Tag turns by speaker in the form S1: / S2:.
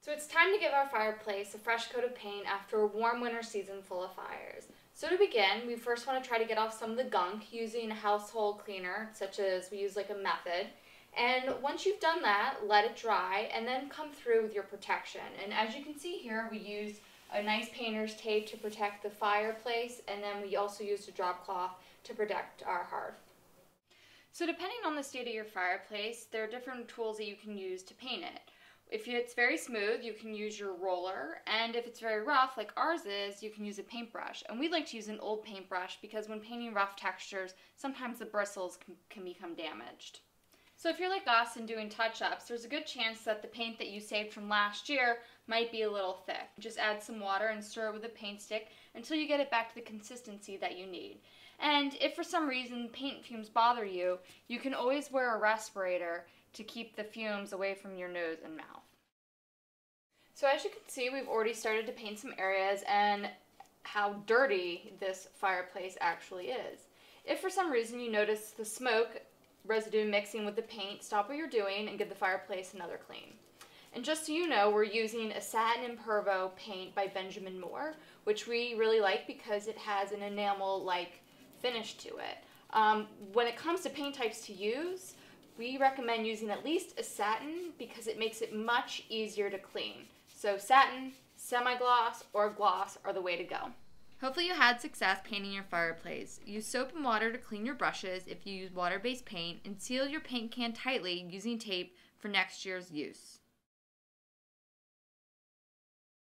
S1: So it's time to give our fireplace a fresh coat of paint after a warm winter season full of fires. So to begin, we first want to try to get off some of the gunk using a household cleaner, such as we use like a Method. And once you've done that, let it dry and then come through with your protection. And as you can see here, we use a nice painter's tape to protect the fireplace, and then we also used a drop cloth to protect our hearth. So depending on the state of your fireplace, there are different tools that you can use to paint it. If it's very smooth, you can use your roller, and if it's very rough, like ours is, you can use a paintbrush. And we like to use an old paintbrush because when painting rough textures, sometimes the bristles can become damaged. So if you're like us and doing touch-ups, there's a good chance that the paint that you saved from last year might be a little thick. Just add some water and stir it with a paint stick until you get it back to the consistency that you need. And if for some reason paint fumes bother you, you can always wear a respirator to keep the fumes away from your nose and mouth. So as you can see, we've already started to paint some areas and how dirty this fireplace actually is. If for some reason you notice the smoke residue mixing with the paint, stop what you're doing and give the fireplace another clean. And just so you know, we're using a Satin Impervo paint by Benjamin Moore, which we really like because it has an enamel-like finish to it. When it comes to paint types to use, we recommend using at least a satin because it makes it much easier to clean. So satin, semi-gloss, or gloss are the way to go. Hopefully you had success painting your fireplace. Use soap and water to clean your brushes if you use water-based paint, and seal your paint can tightly using tape for next year's use.